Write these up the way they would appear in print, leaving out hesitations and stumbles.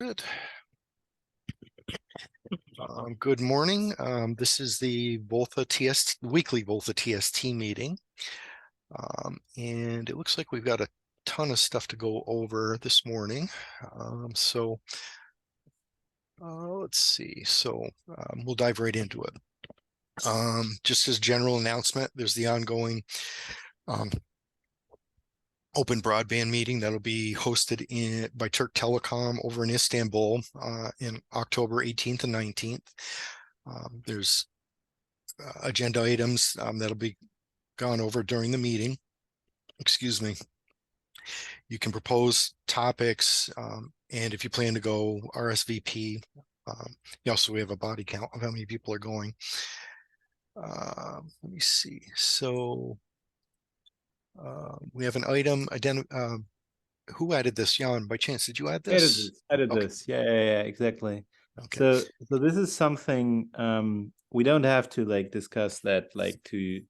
Good. Good morning. This is the weekly VOLTHA TST meeting. And it looks like we've got a ton of stuff to go over this morning. Let's see. We'll dive right into it. Just as general announcement, there's the ongoing open broadband meeting that'll be hosted by Turk Telecom over in Istanbul in October 18th and 19th. There's agenda items that'll be gone over during the meeting. Excuse me. You can propose topics, and if you plan to go, RSVP. Also, we have a body count of how many people are going. Let me see. So we have an item. Who added this? Jan, by chance, did you add this? Added this. Yeah, exactly. Okay. So this is something we don't have to discuss that to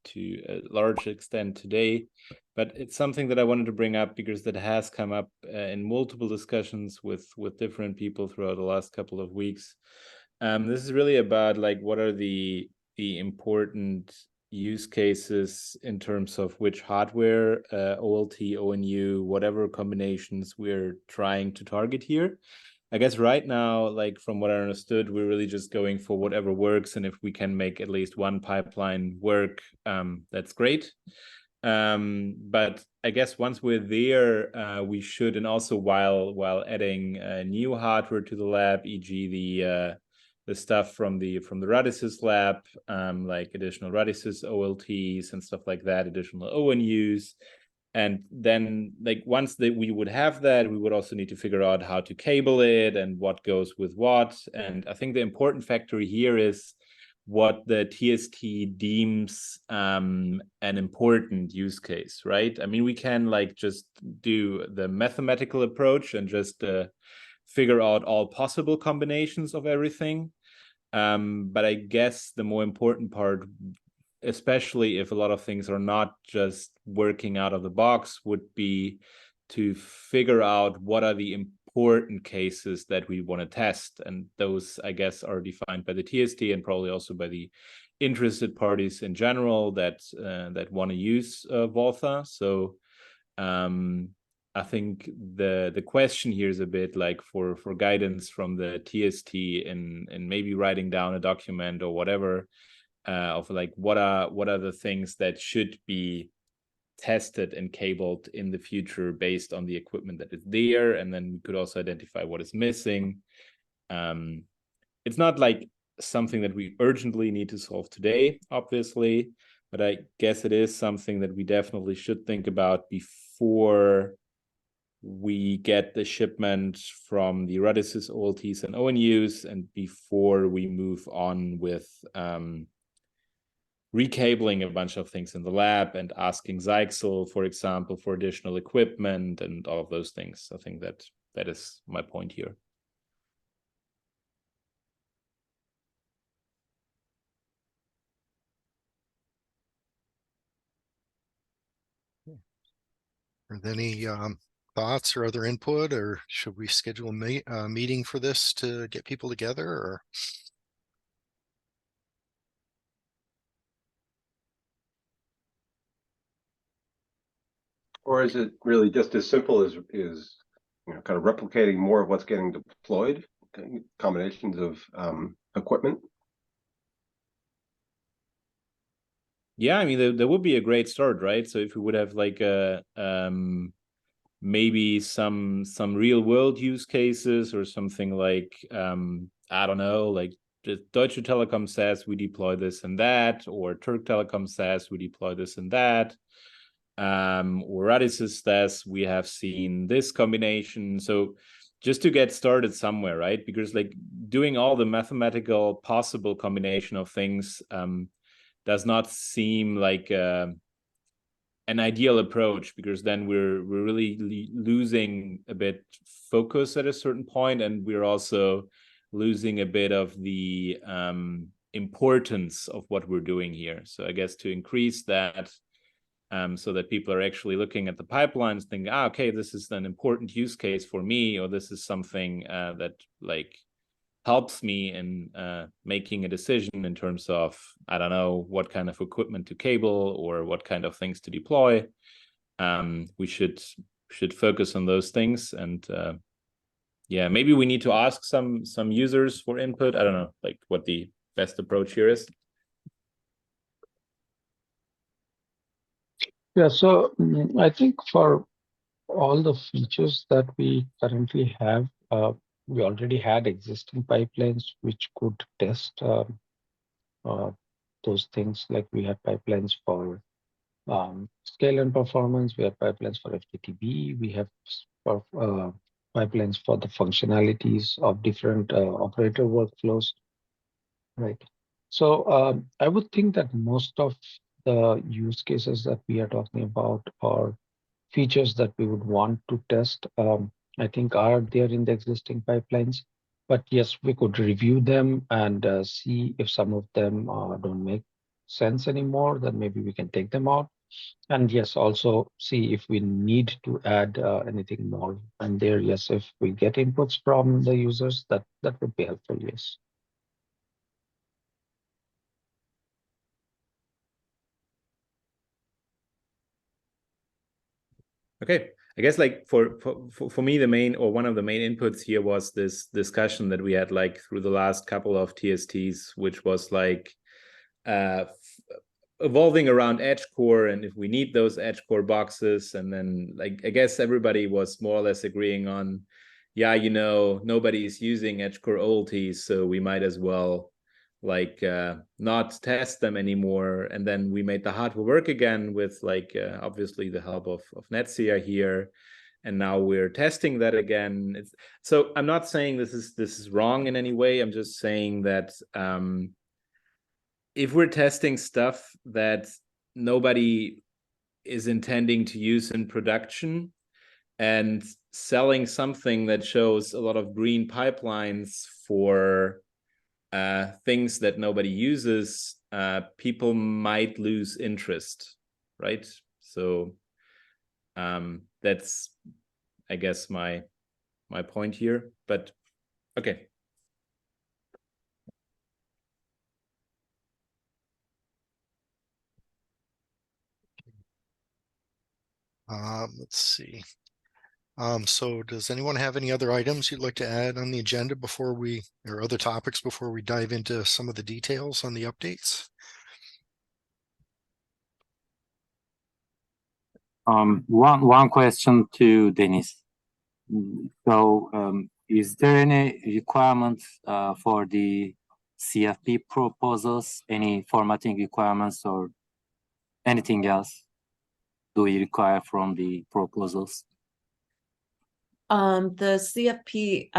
a large extent today, but it's something that I wanted to bring up because that has come up in multiple discussions with different people throughout the last couple of weeks. This is really about what are the important use cases in terms of which hardware, OLT, ONU, whatever combinations we're trying to target here. I guess right now, from what I understood, we're really just going for whatever works, and if we can make at least one pipeline work, that's great. But I guess once we're there, we should, and also while adding new hardware to the lab, e.g. the stuff from the Radisys lab, like additional Radisys OLTs and stuff like that, additional ONUs. And then once we would have that, we would also need to figure out how to cable it and what goes with what. And I think the important factor here is what the TST deems an important use case, right? I mean, we can just do the mathematical approach and just figure out all possible combinations of everything. But I guess the more important part, especially if a lot of things are not just working out of the box, would be to figure out what are the important cases that we want to test. And those, I guess, are defined by the TST and probably also by the interested parties in general that want to use VOLTHA. So I think the question here is a bit for guidance from the TST and maybe writing down a document or whatever of what are the things that should be tested and cabled in the future based on the equipment that is there, and then we could also identify what is missing. It's not something that we urgently need to solve today, obviously, but I guess it is something that we definitely should think about before we get the shipment from the Radisys OLTs and ONUs, and before we move on with recabling a bunch of things in the lab and asking Zyxel, for example, for additional equipment and all of those things. I think that is my point here. Are there any thoughts or other input, or should we schedule a meeting for this to get people together? Or is it really just as simple as kind of replicating more of what's getting deployed, combinations of equipment? Yeah, I mean, there would be a great start, right? So if we would have maybe some real world use cases or something I don't know, just Deutsche Telekom says we deploy this and that, or Turk Telecom says we deploy this and that, or Radisys says we have seen this combination. So just to get started somewhere, right? Because doing all the mathematical possible combination of things does not seem like an ideal approach, because then we're really losing a bit focus at a certain point, and we're also losing a bit of the importance of what we're doing here. So I guess to increase that, so that people are actually looking at the pipelines, thinking, okay, this is an important use case for me, or this is something that like helps me in making a decision in terms of, I don't know, what kind of equipment to cable or what kind of things to deploy. We should focus on those things, and yeah, maybe we need to ask some users for input. I don't know, like what the best approach here is. Yeah, so I think for all the features that we currently have, we already had existing pipelines which could test those things. Like we had pipelines for scale and performance, we have pipelines for FTTB, we have pipelines for the functionalities of different operator workflows, right? So I would think that most of the use cases that we are talking about are features that we would want to test, I think are there in the existing pipelines. But yes, we could review them and see if some of them don't make sense anymore, then maybe we can take them out. And yes, also see if we need to add anything more. And there, yes, if we get inputs from the users, that would be helpful, yes. Okay, I guess like for me, the main, or one of the main inputs here was this discussion that we had like through the last couple of TSTs, which was like evolving around edge core, and if we need those edge core boxes. And then like I guess everybody was more or less agreeing on, yeah, you know, nobody is using edge core OLTs, so we might as well like not test them anymore. And then we made the hardware work again with like obviously the help of Netsia here, and now we're testing that again. So I'm not saying this is wrong in any way. I'm just saying that if we're testing stuff that nobody is intending to use in production and selling something that shows a lot of green pipelines for things that nobody uses, people might lose interest, right? So that's, I guess, my point here. But okay. Let's see. So does anyone have any other items you'd like to add on the agenda before we, or other topics before we dive into some of the details on the updates? One question to Dennis. So, is there any requirement for the CFP proposals, any formatting requirements or anything else do we require from the proposals? The CFP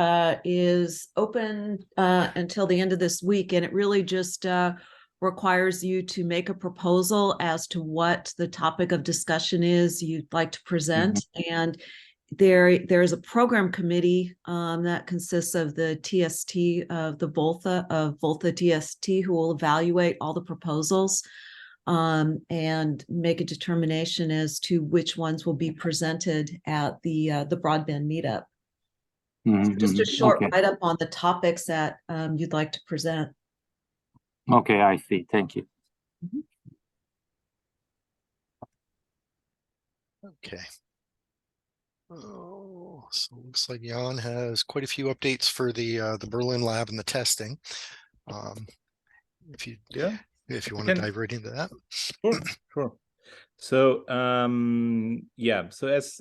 is open until the end of this week, and it really just requires you to make a proposal as to what the topic of discussion is you'd like to present. And there's a program committee that consists of the TST of VOLTHA TST, who will evaluate all the proposals and make a determination as to which ones will be presented at the broadband meetup. So just a short write-up on the topics that you'd like to present. Okay, I see. Thank you. Okay. Oh, so it looks like Jan has quite a few updates for the Berlin lab and the testing. If you want to dive right into that. Sure. So yeah, so as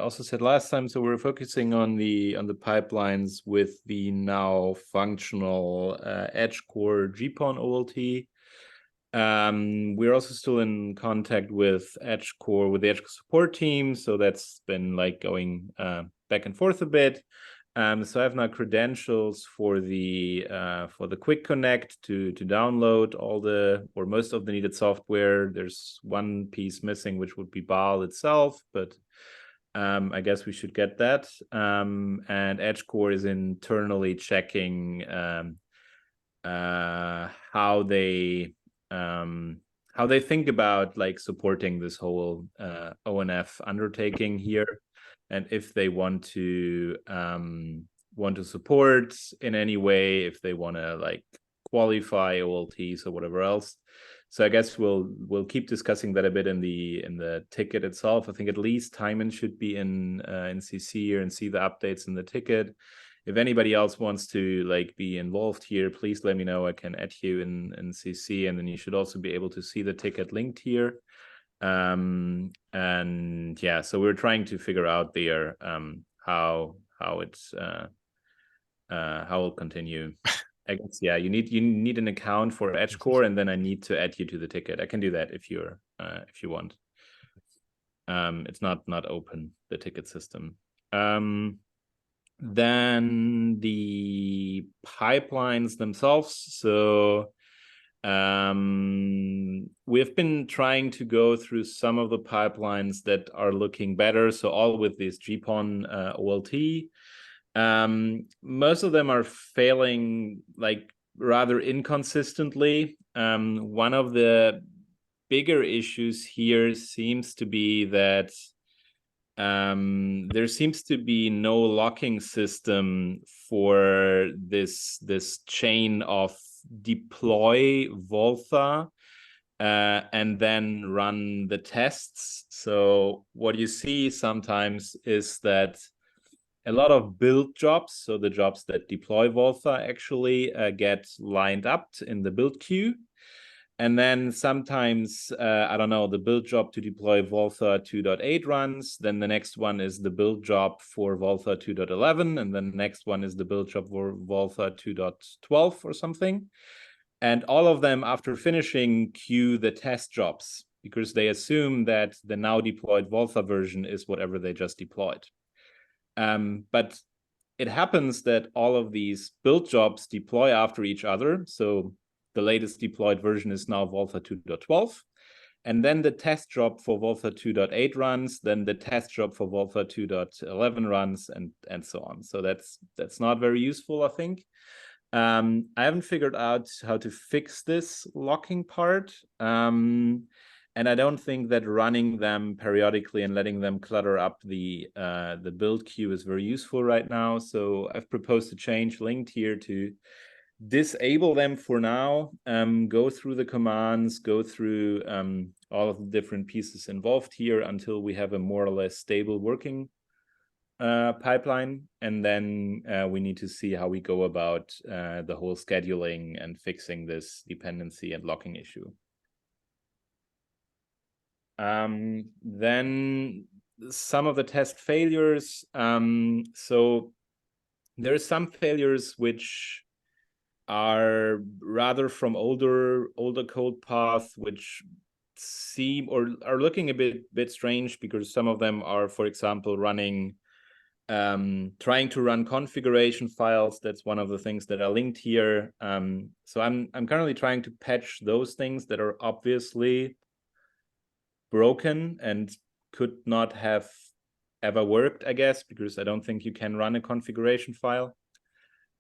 also said last time, so we're focusing on the pipelines with the now functional edge core GPON OLT. We're also still in contact with the edge core support team, so that's been like going back and forth a bit. So I have now credentials for the quick connect to download all the, or most of the needed software. There's one piece missing, which would be BAL itself, but I guess we should get that. And EdgeCore is internally checking how they how they think about like supporting this whole ONF undertaking here, and if they want to support in any way, if they want to like qualify OLTs or whatever else. So I guess we'll keep discussing that a bit in the ticket itself. I think at least Timon should be in CC here and see the updates in the ticket. If anybody else wants to like be involved here, please let me know. I can add you in CC, and then you should also be able to see the ticket linked here. And yeah, so we're trying to figure out there how it'll continue. I guess yeah, you need an account for EdgeCore, and then I need to add you to the ticket. I can do that if you want. It's not open, the ticket system. Then the pipelines themselves. So we've been trying to go through some of the pipelines that are looking better. So all with this GPON OLT. Most of them are failing like rather inconsistently. One of the bigger issues here seems to be that there seems to be no locking system for this chain of deploy VOLTHA and then run the tests. So what you see sometimes is that a lot of build jobs, so the jobs that deploy VOLTHA, actually get lined up in the build queue. And then sometimes, I don't know, the build job to deploy VOLTHA 2.8 runs. Then the next one is the build job for VOLTHA 2.11. And then the next one is the build job for VOLTHA 2.12 or something. And all of them, after finishing, queue the test jobs because they assume that the now deployed VOLTHA version is whatever they just deployed. But it happens that all of these build jobs deploy after each other. So the latest deployed version is now VOLTHA 2.12. And then the test job for VOLTHA 2.8 runs, then the test job for VOLTHA 2.11 runs, and so on. So that's not very useful, I think. I haven't figured out how to fix this locking part. And I don't think that running them periodically and letting them clutter up the build queue is very useful right now. So I've proposed a change linked here to disable them for now, go through the commands, go through all of the different pieces involved here until we have a more or less stable working pipeline. And then we need to see how we go about the whole scheduling and fixing this dependency and locking issue. Then some of the test failures. So there are some failures which are rather from older code paths, which seem or are looking a bit strange because some of them are, for example, running trying to run configuration files. That's one of the things that are linked here. So I'm currently trying to patch those things that are obviously broken and could not have ever worked, I guess, because I don't think you can run a configuration file.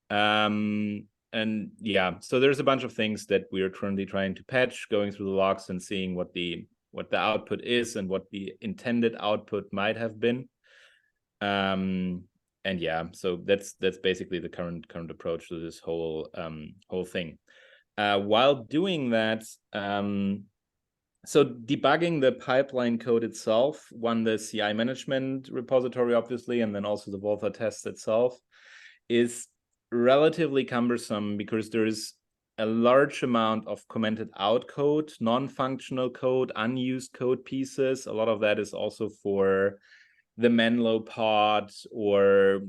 And yeah, so there's a bunch of things that we are currently trying to patch, going through the logs and seeing what the output is and what the intended output might have been. And yeah, so that's basically the current approach to this whole thing. While doing that, so debugging the pipeline code itself, the CI management repository, obviously, and then also the VOLTHA test itself, is relatively cumbersome because there is a large amount of commented out code, non-functional code, unused code pieces. A lot of that is also for the Menlo pod or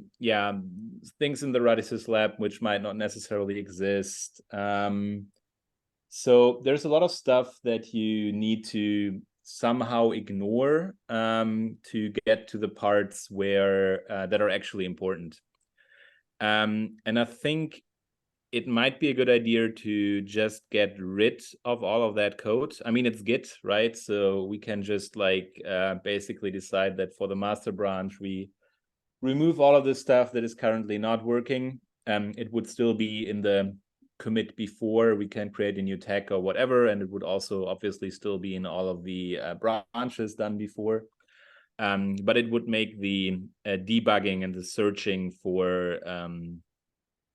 things in the Radisys lab which might not necessarily exist. So there's a lot of stuff that you need to somehow ignore to get to the parts where that are actually important. And I think it might be a good idea to just get rid of all of that code. I mean, it's Git, right? So we can just like basically decide that for the master branch, we remove all of the stuff that is currently not working. It would still be in the commit before we can create a new tag or whatever, and it would also obviously still be in all of the branches done before. But it would make the debugging and the searching for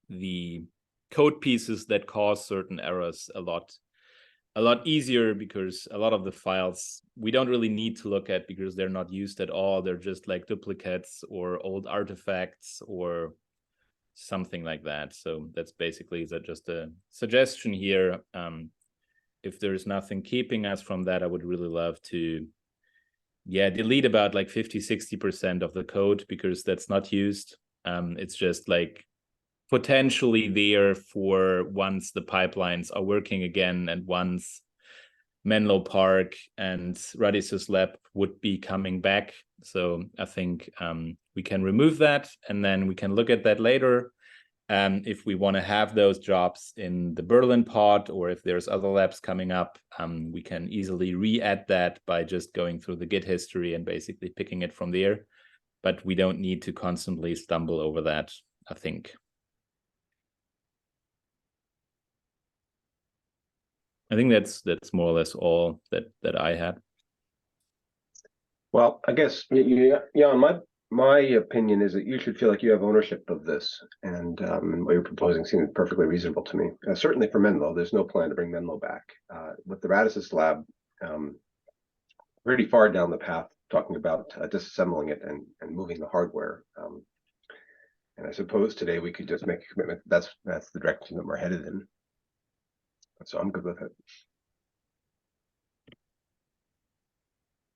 the code pieces that cause certain errors a lot easier, because a lot of the files we don't really need to look at because they're not used at all. They're just like duplicates or old artifacts or something like that. So that's basically just a suggestion here. If there's nothing keeping us from that, I would really love to delete about like 50-60% of the code, because that's not used. It's just like potentially there for once the pipelines are working again, and once Menlo Park and Radisys Lab would be coming back. So I think we can remove that, and then we can look at that later. If we want to have those jobs in the Berlin pod, or if there's other labs coming up, we can easily re-add that by just going through the Git history and basically picking it from there. But we don't need to constantly stumble over that, I think. I think that's more or less all that I had. Well, I guess, Jan, my opinion is that you should feel like you have ownership of this, and what you're proposing seems perfectly reasonable to me. Certainly for Menlo, there's no plan to bring Menlo back. With the Radisys lab, pretty far down the path, talking about disassembling it and moving the hardware. And I suppose today we could just make a commitment. That's the direction that we're headed in. So I'm good with it.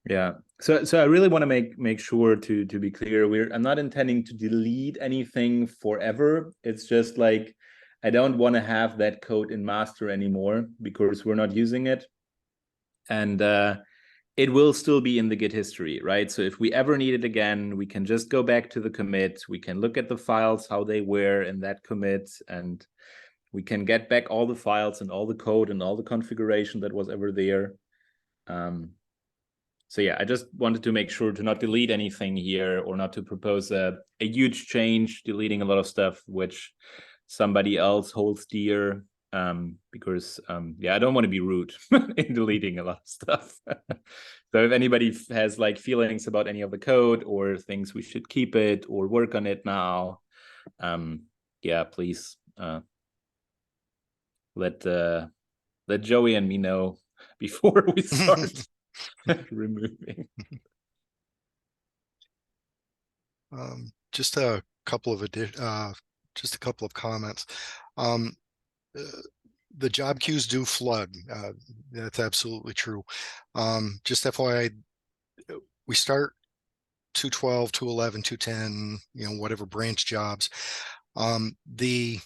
Yeah. So I really want to make sure to be clear. I'm not intending to delete anything forever. It's just like I don't want to have that code in master anymore because we're not using it. And it will still be in the Git history, right? So if we ever need it again, we can just go back to the commit. We can look at the files, how they were in that commit, and we can get back all the files and all the code and all the configuration that was ever there. So yeah, I just wanted to make sure to not delete anything here, or not to propose a huge change, deleting a lot of stuff which somebody else holds dear, because I don't want to be rude in deleting a lot of stuff. So if anybody has like feelings about any of the code, or thinks we should keep it or work on it now, please let Joey and me know before we start removing. Just a couple of comments. The job queues do flood. That's absolutely true. Just FYI, we start 212, 211, 210, whatever branch jobs. The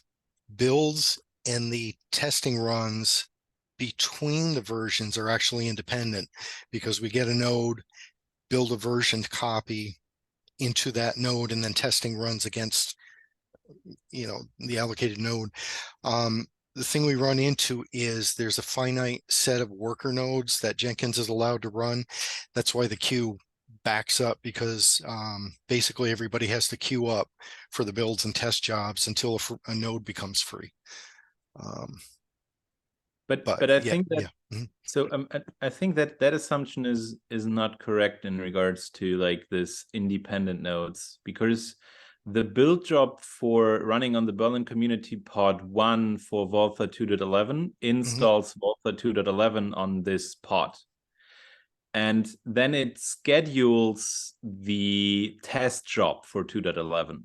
builds and the testing runs between the versions are actually independent, because we get a node, build a versioned copy into that node, and then testing runs against the allocated node. The thing we run into is there's a finite set of worker nodes that Jenkins is allowed to run. That's why the queue backs up, because basically everybody has to queue up for the builds and test jobs until a node becomes free. But I think that Mm-hmm. I think that assumption is not correct in regards to like this independent nodes, because the build job for running on the Berlin Community Pod 1 for VOLTHA 2.11 installs VOLTHA 2.11 on this pod. And then it schedules the test job for 2.11.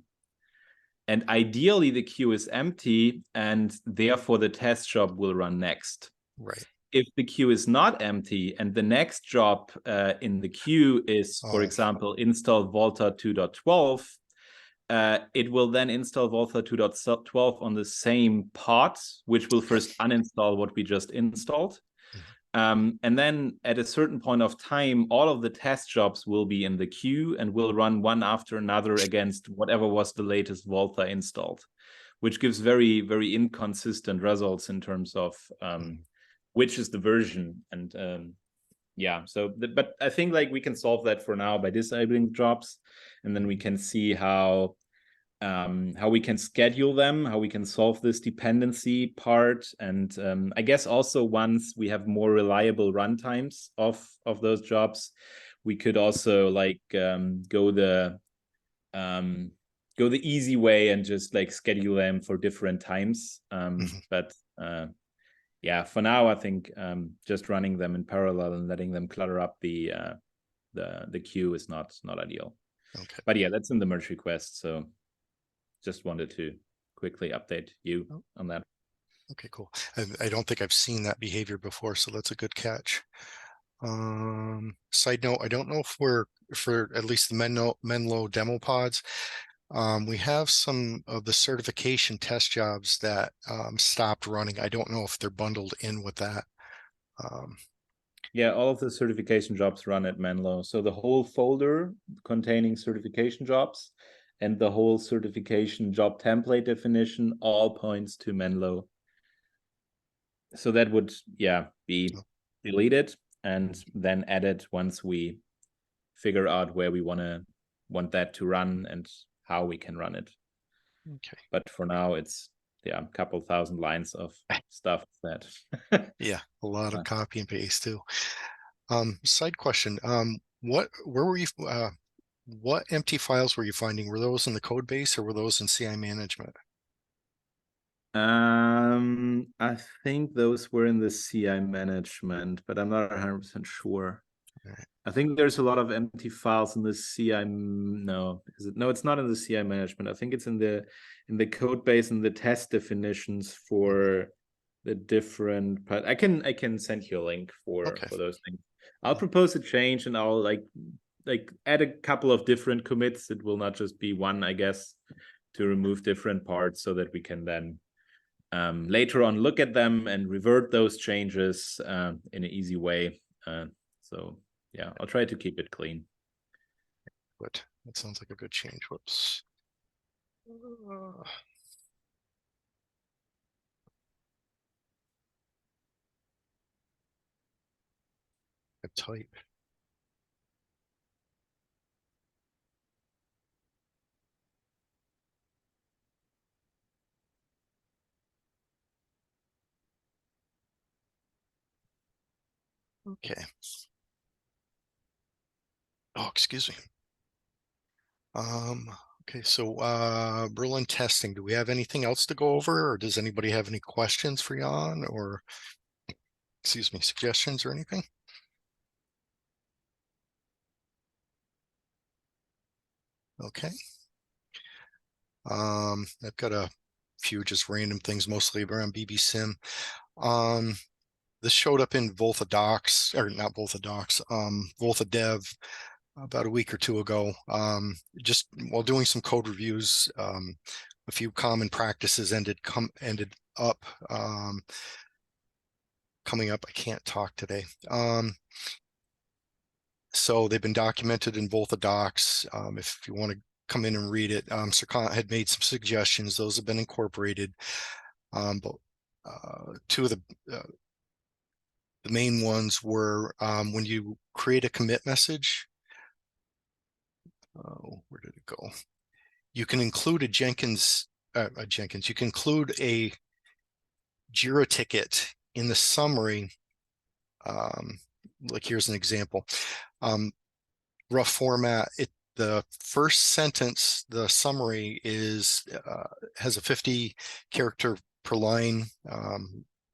And ideally, the queue is empty, and therefore the test job will run next. Right. If the queue is not empty and the next job in the queue is, for example, install VOLTHA 2.12, it will then install VOLTHA 2.12 on the same pod, which will first uninstall what we just installed. And then at a certain point of time, all of the test jobs will be in the queue and will run one after another against whatever was the latest VOLTHA installed, which gives very, very inconsistent results in terms of which is the version. And but I think like we can solve that for now by disabling jobs, and then we can see how how we can schedule them, how we can solve this dependency part, and I guess also once we have more reliable runtimes of those jobs, we could also like go the easy way and just like schedule them for different times. But yeah, for now, I think just running them in parallel and letting them clutter up the queue is not ideal. Okay. But yeah, that's in the merge request. So just wanted to quickly update you on that. Okay, cool. I don't think I've seen that behavior before, so that's a good catch. Side note, I don't know if we're, for at least the Menlo demo pods, we have some of the certification test jobs that stopped running. I don't know if they're bundled in with that. Yeah, all of the certification jobs run at Menlo. So the whole folder containing certification jobs and the whole certification job template definition all points to Menlo. So that would, yeah, be deleted and then added once we figure out where we want that to run and how we can run it. Okay. But for now, it's a couple thousand lines of stuff that yeah, a lot of copy and paste too. Side question, where were you what empty files were you finding? Were those in the code base or were those in CI management? I think those were in the CI management, but I'm not 100% sure. Right. I think there's a lot of empty files in the CI. No, is it? No, it's not in the CI management. I think it's in the code base and the test definitions for the different. But I can send you a link for those things. I'll propose a change and I'll like add a couple of different commits. It will not just be one, I guess, to remove different parts so that we can then later on look at them and revert those changes in an easy way. So yeah, I'll try to keep it clean. Good. That sounds like a good change. Whoops. I type. Okay. Oh, excuse me. Okay, so Berlin testing. Do we have anything else to go over, or does anybody have any questions for Jan, or excuse me, suggestions or anything? Okay. I've got a few just random things, mostly around BB Sim. This showed up in VOLTHA docs, or not VOLTHA docs, VOLTHA dev about a week or two ago. Just while doing some code reviews, a few common practices ended up coming up. I can't talk today. So they've been documented in VOLTHA docs. If you want to come in and read it, Serkant had made some suggestions. Those have been incorporated. But two of the main ones were when you create a commit message. Where did it go? You can include a Jenkins. You can include a Jira ticket in the summary. Like here's an example. Rough format. The first sentence, the summary is has a 50 character per line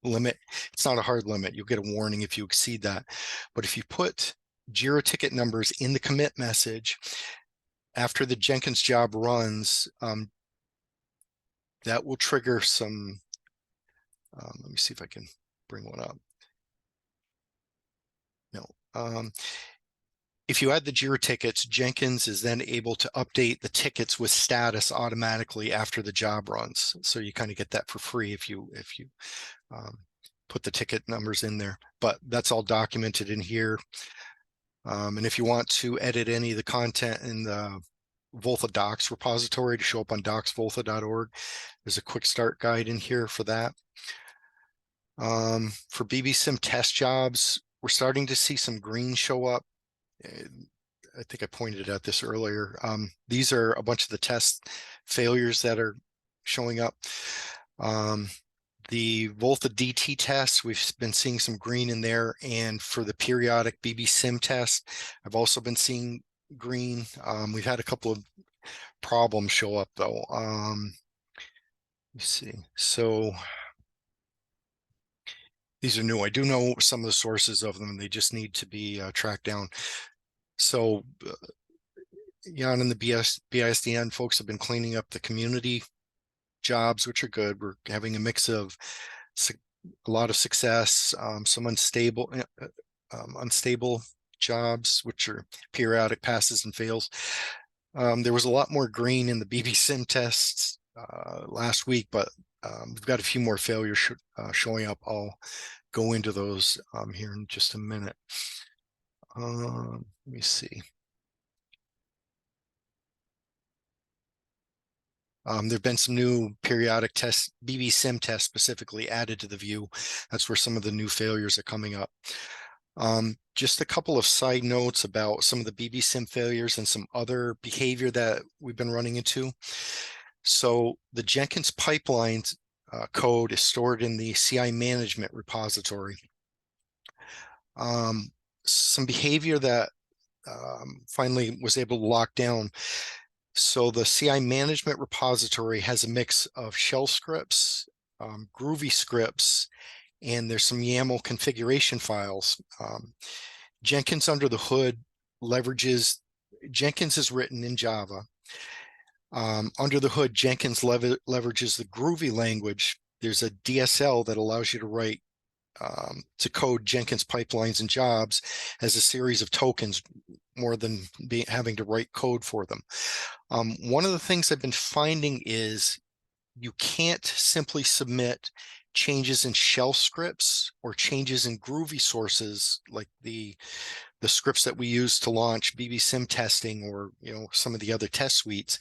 limit. It's not a hard limit. You'll get a warning if you exceed that. But if you put Jira ticket numbers in the commit message after the Jenkins job runs, that will trigger some. Let me see if I can bring one up. No. If you add the Jira tickets, Jenkins is then able to update the tickets with status automatically after the job runs. So you kind of get that for free if you put the ticket numbers in there. But that's all documented in here. And if you want to edit any of the content in the VOLTHA docs repository to show up on docs.voltha.org, there's a quick start guide in here for that. For BB Sim test jobs, we're starting to see some green show up. I think I pointed at this earlier. These are a bunch of the test failures that are showing up. The VOLTHA DT test, we've been seeing some green in there. And for the periodic BB Sim test, I've also been seeing green. We've had a couple of problems show up though. Let's see. So these are new. I do know some of the sources of them. They just need to be tracked down. So Jan and the BISDN folks have been cleaning up the community jobs, which are good. We're having a mix of a lot of success, some unstable jobs, which are periodic passes and fails. There was a lot more green in the BB Sim tests last week, but we've got a few more failures showing up. I'll go into those here in just a minute. Let me see. There've been some new periodic tests, BB Sim tests specifically added to the view. That's where some of the new failures are coming up. Just a couple of side notes about some of the BB Sim failures and some other behavior that we've been running into. So the Jenkins pipelines code is stored in the CI management repository. Some behavior that finally was able to lock down. So the CI management repository has a mix of shell scripts, Groovy scripts, and there's some YAML configuration files. Jenkins under the hood leverages, Jenkins is written in Java. Under the hood, Jenkins leverages the Groovy language. There's a DSL that allows you to write, to code Jenkins pipelines and jobs as a series of tokens more than having to write code for them. One of the things I've been finding is you can't simply submit changes in shell scripts or changes in Groovy sources like the scripts that we use to launch BB Sim testing or some of the other test suites,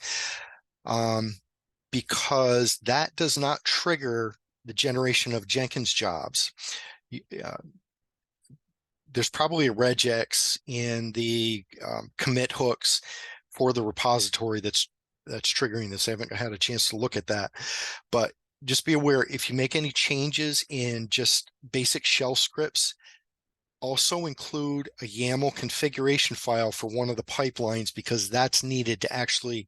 because that does not trigger the generation of Jenkins jobs. There's probably a regex in the commit hooks for the repository that's triggering this. I haven't had a chance to look at that, but just be aware if you make any changes in just basic shell scripts, also include a YAML configuration file for one of the pipelines because that's needed to actually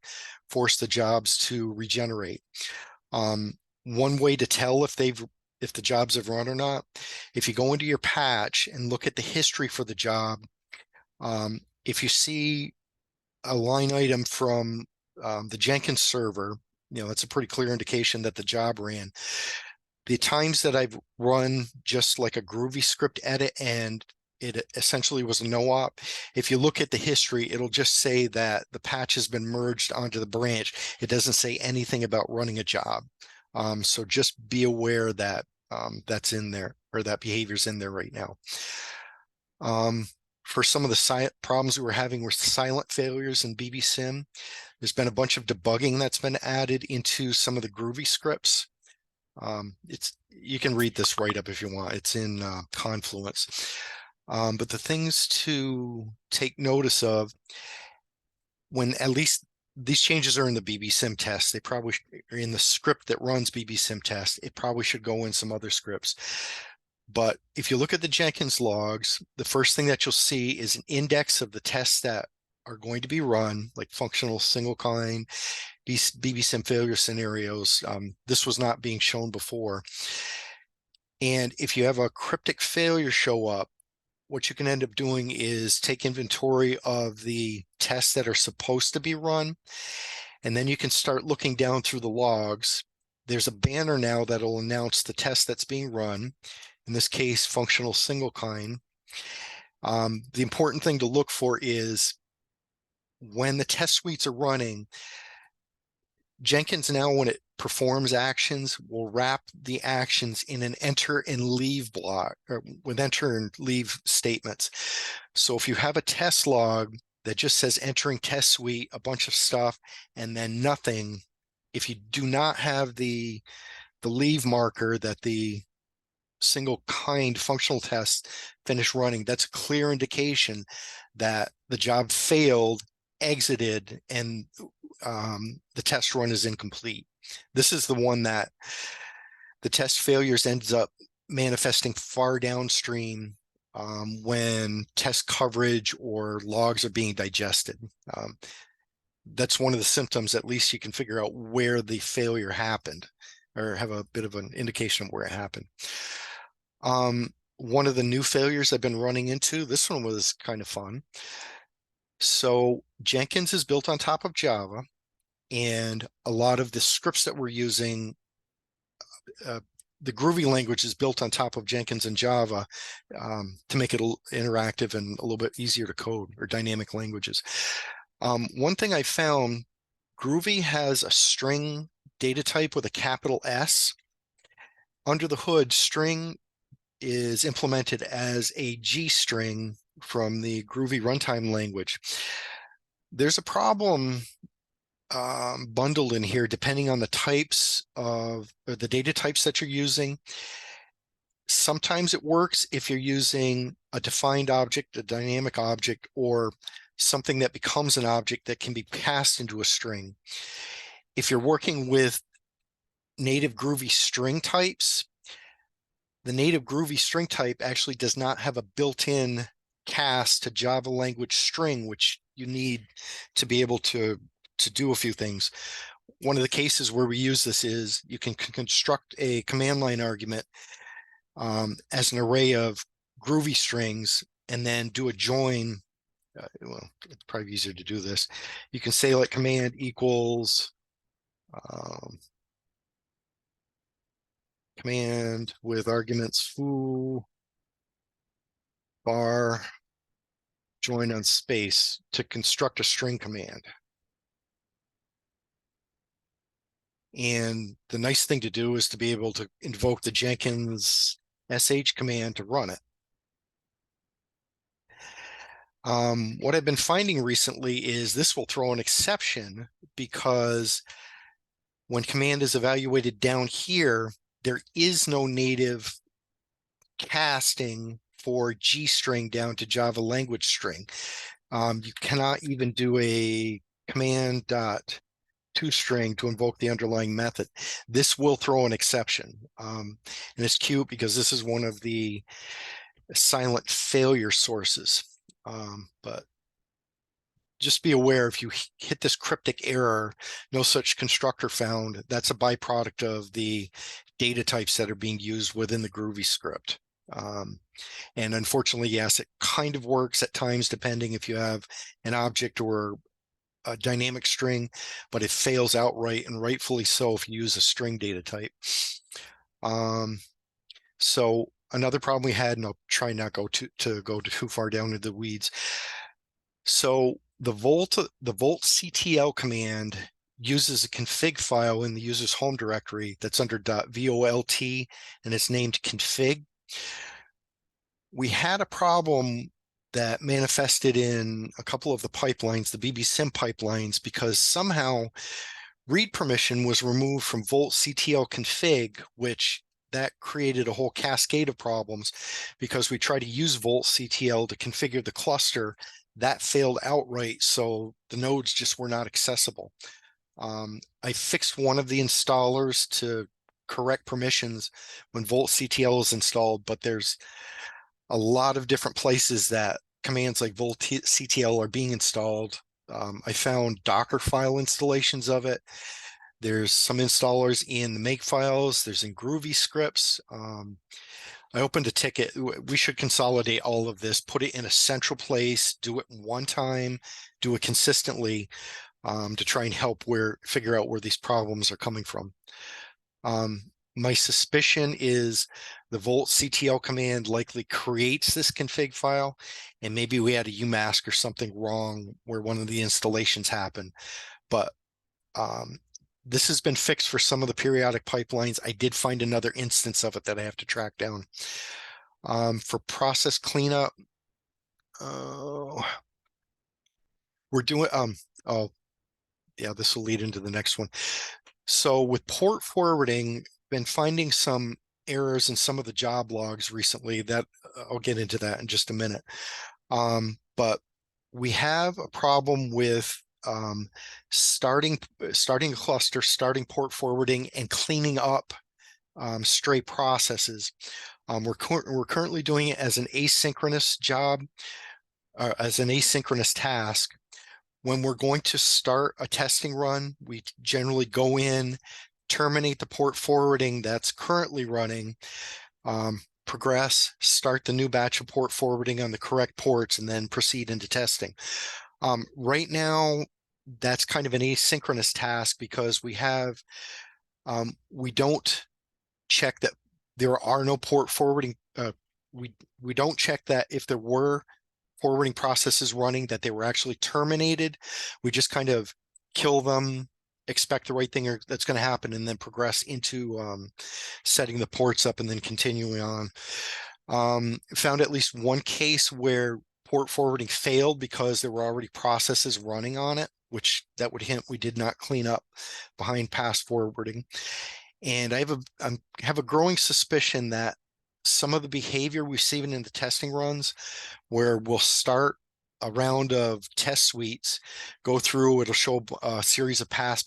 force the jobs to regenerate. One way to tell if the jobs have run or not, if you go into your patch and look at the history for the job, if you see a line item from the Jenkins server, that's a pretty clear indication that the job ran. The times that I've run just like a Groovy script edit and it essentially was a no-op, if you look at the history, it'll just say that the patch has been merged onto the branch. It doesn't say anything about running a job. So just be aware that that's in there, or that behavior's in there right now. For some of the problems we were having with silent failures in BB Sim, there's been a bunch of debugging that's been added into some of the Groovy scripts. You can read this write-up if you want. It's in Confluence. But the things to take notice of, when at least these changes are in the BB Sim test, they probably are in the script that runs BB Sim test. It probably should go in some other scripts. But if you look at the Jenkins logs, the first thing that you'll see is an index of the tests that are going to be run, like functional single kind, BB Sim failure scenarios. This was not being shown before. And if you have a cryptic failure show up, what you can end up doing is take inventory of the tests that are supposed to be run, and then you can start looking down through the logs. There's a banner now that'll announce the test that's being run, in this case, functional single kind. The important thing to look for is when the test suites are running, Jenkins now, when it performs actions, will wrap the actions in an enter and leave block, or with enter and leave statements. So if you have a test log that just says entering test suite, a bunch of stuff, and then nothing, if you do not have the leave marker that the single kind functional test finish running, that's a clear indication that the job failed, exited, and the test run is incomplete. This is the one that the test failures ends up manifesting far downstream when test coverage or logs are being digested. That's one of the symptoms, at least you can figure out where the failure happened or have a bit of an indication of where it happened. One of the new failures I've been running into, this one was kind of fun. So Jenkins is built on top of Java, and a lot of the scripts that we're using, the Groovy language is built on top of Jenkins and Java to make it interactive and a little bit easier to code, or dynamic languages. One thing I found, Groovy has a string data type with a capital S. Under the hood, string is implemented as a G string from the Groovy runtime language. There's a problem bundled in here depending on the types of, or the data types that you're using. Sometimes it works if you're using a defined object, a dynamic object, or something that becomes an object that can be passed into a string. If you're working with native Groovy string types, the native Groovy string type actually does not have a built-in cast to Java language string, which you need to be able to do a few things. One of the cases where we use this is you can construct a command line argument as an array of Groovy strings and then do a join. Well, it's probably easier to do this. You can say like command equals command with arguments foo bar join on space to construct a string command. And the nice thing to do is to be able to invoke the Jenkins sh command to run it. What I've been finding recently is this will throw an exception, because when command is evaluated down here, there is no native casting for G string down to Java language string. You cannot even do a command dot toString to invoke the underlying method. This will throw an exception. And it's cute because this is one of the silent failure sources. But just be aware, if you hit this cryptic error, no such constructor found, that's a byproduct of the data types that are being used within the Groovy script. And unfortunately, yes, it kind of works at times, depending if you have an object or a dynamic string, but it fails outright, and rightfully so if you use a string data type. So another problem we had, and I'll try not go too far down into the weeds. So the voltctl command uses a config file in the user's home directory that's under .volt, and it's named config. We had a problem that manifested in a couple of the pipelines, the bbsim pipelines, because somehow read permission was removed from voltctl config, which that created a whole cascade of problems, because we tried to use voltctl to configure the cluster. That failed outright, so the nodes just were not accessible. I fixed one of the installers to correct permissions when voltctl is installed, but there's a lot of different places that commands like voltctl are being installed. I found Docker file installations of it. There's some installers in the make files. There's in Groovy scripts. I opened a ticket. We should consolidate all of this, put it in a central place, do it one time, do it consistently, to try and help figure out where these problems are coming from. My suspicion is the voltctl command likely creates this config file, and maybe we had a umask or something wrong where one of the installations happened. But this has been fixed for some of the periodic pipelines. I did find another instance of it that I have to track down. For process cleanup, we're doing, oh, yeah, this will lead into the next one. So with port forwarding, been finding some errors in some of the job logs recently that I'll get into that in just a minute. But we have a problem with starting a cluster, starting port forwarding, and cleaning up stray processes. We're currently doing it as an asynchronous job, as an asynchronous task. When we're going to start a testing run, we generally go in, terminate the port forwarding that's currently running, progress, start the new batch of port forwarding on the correct ports, and then proceed into testing. Right now, that's kind of an asynchronous task because we don't check that there are no port forwarding. We don't check that if there were forwarding processes running, that they were actually terminated. We just kind of kill them, expect the right thing that's going to happen, and then progress into setting the ports up and then continuing on. Found at least one case where port forwarding failed because there were already processes running on it, which that would hint we did not clean up behind pass forwarding. And I have a growing suspicion that some of the behavior we've seen in the testing runs, where we'll start a round of test suites, go through, it'll show a series of pass,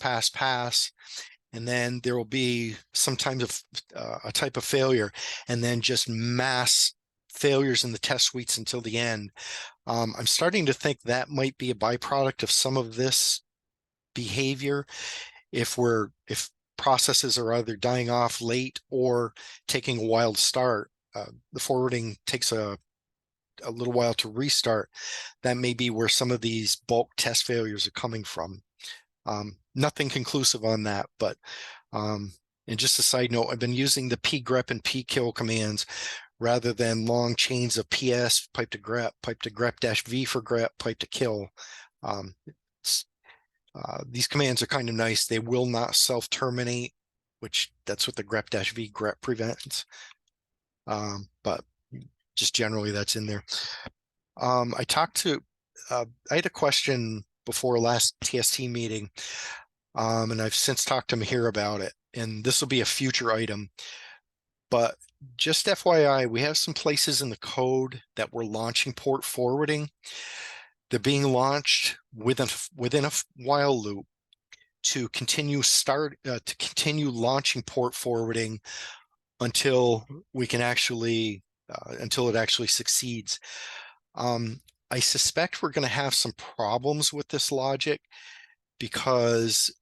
and then there will be sometimes a type of failure, and then just mass failures in the test suites until the end. I'm starting to think that might be a byproduct of some of this behavior. If processes are either dying off late or taking a while to start, the forwarding takes a little while to restart. That may be where some of these bulk test failures are coming from. Nothing conclusive on that, but and just a side note, I've been using the pgrep and pkill commands rather than long chains of ps, pipe to grep -v for grep, pipe to kill. These commands are kind of nice. They will not self-terminate, which that's what the grep-v grep prevents. But just generally that's in there. I had a question before last TST meeting, and I've since talked to Mahir about it, and this will be a future item. But just FYI, we have some places in the code that we're launching port forwarding. They're being launched within a while loop to continue launching port forwarding until we can actually until it actually succeeds. I suspect we're going to have some problems with this logic because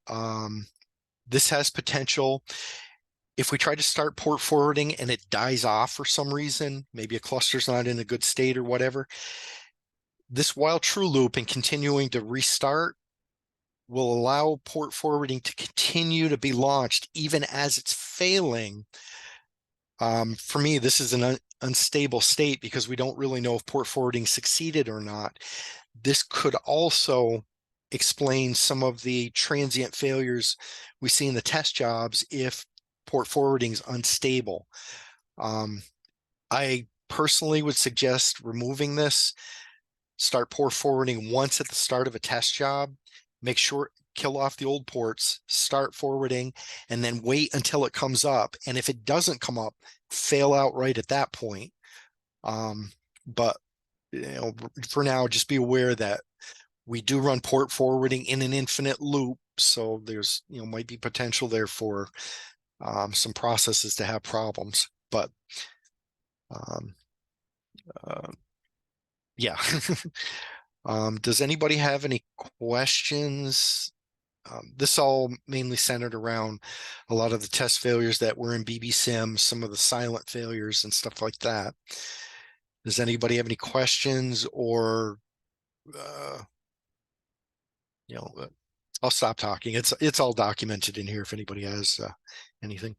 this has potential. If we try to start port forwarding and it dies off for some reason, maybe a cluster's not in a good state or whatever, this while true loop and continuing to restart will allow port forwarding to continue to be launched even as it's failing. For me, this is an unstable state because we don't really know if port forwarding succeeded or not. This could also explain some of the transient failures we see in the test jobs if port forwarding is unstable. I personally would suggest removing this. Start port forwarding once at the start of a test job. Make sure, kill off the old ports, start forwarding, and then wait until it comes up. And if it doesn't come up, fail out right at that point. But for now, just be aware that we do run port forwarding in an infinite loop. So there's, might be potential there for some processes to have problems. But yeah. Does anybody have any questions? This all mainly centered around a lot of the test failures that were in BBSim, some of the silent failures and stuff like that. Does anybody have any questions or, I'll stop talking. It's all documented in here if anybody has anything.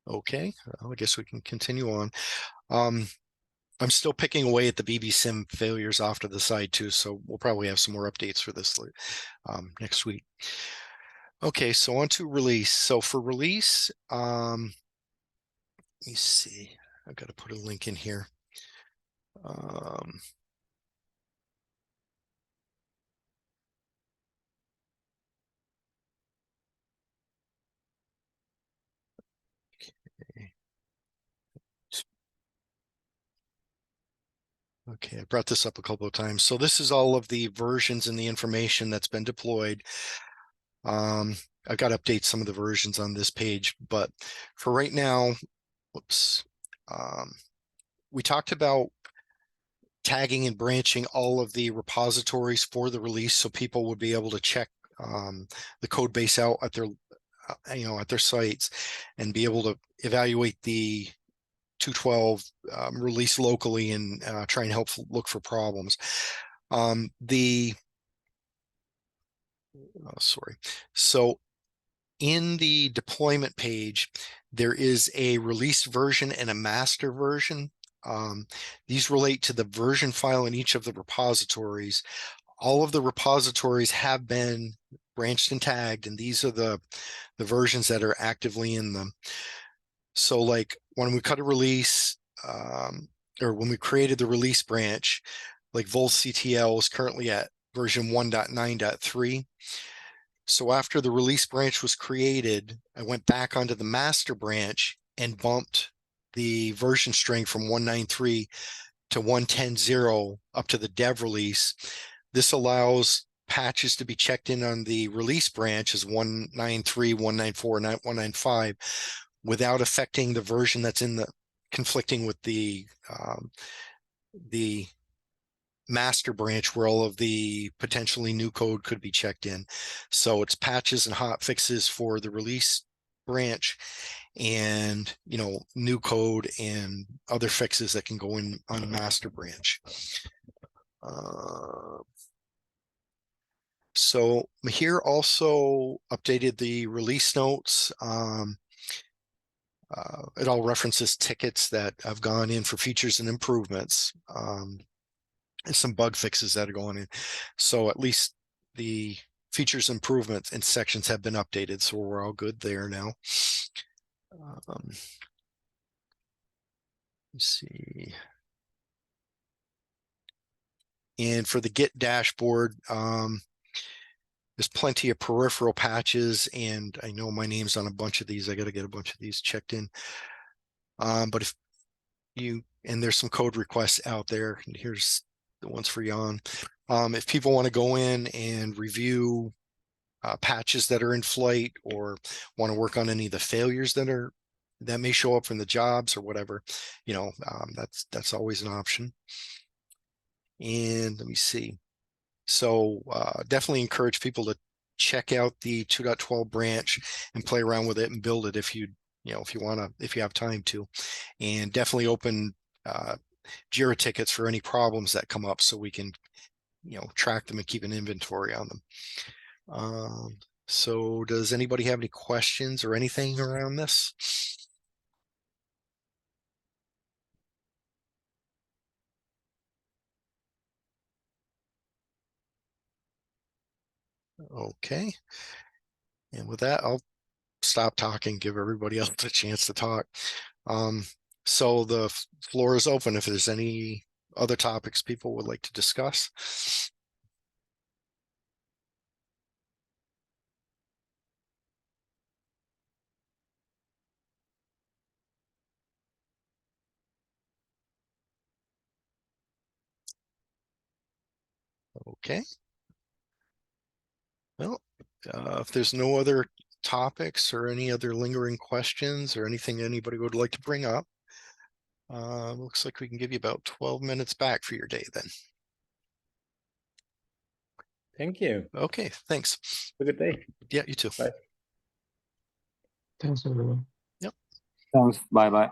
Okay, well, I guess we can continue on. I'm still picking away at the BBSim failures off to the side too, so we'll probably have some more updates for this next week. Okay, so on to release. So for release, let me see. I've got to put a link in here. Okay, I brought this up a couple of times. So this is all of the versions and the information that's been deployed. I've got to update some of the versions on this page, but for right now, whoops. We talked about tagging and branching all of the repositories for the release so people would be able to check the code base out at their at their sites and be able to evaluate the 212 release locally and try and help look for problems. So in the deployment page, there is a released version and a master version. These relate to the version file in each of the repositories. All of the repositories have been branched and tagged, and these are the versions that are actively in them. So like when we cut a release, or when we created the release branch, like voltctl is currently at version 1.9.3. So after the release branch was created, I went back onto the master branch and bumped the version string from 193 to 110.0 up to the dev release. This allows patches to be checked in on the release branch as 193, 194, 195 without affecting the version that's in the conflicting with the master branch where all of the potentially new code could be checked in. So it's patches and hot fixes for the release branch and new code and other fixes that can go in on the master branch. So here also updated the release notes. It all references tickets that have gone in for features and improvements. And some bug fixes that are going in. So at least the features improvements and sections have been updated. So we're all good there now. Let's see. And for the Git dashboard, there's plenty of peripheral patches, and I know my name's on a bunch of these. I got to get a bunch of these checked in. But if and there's some code requests out there, and here's the ones for Jan. If people want to go in and review patches that are in flight or want to work on any of the failures that may show up from the jobs or whatever, that's always an option. And let me see. So definitely encourage people to check out the 2.12 branch and play around with it and build it if you have time to, and definitely open Jira tickets for any problems that come up so we can track them and keep an inventory on them. So does anybody have any questions or anything around this? Okay. And with that, I'll stop talking, give everybody else a chance to talk. So the floor is open if there's any other topics people would like to discuss. Okay. Well, if there's no other topics or any other lingering questions or anything anybody would like to bring up, looks like we can give you about 12 minutes back for your day then. Thank you. Okay, thanks. Have a good day. Yeah, you too. Bye. Thanks, everyone. Thanks. Bye bye.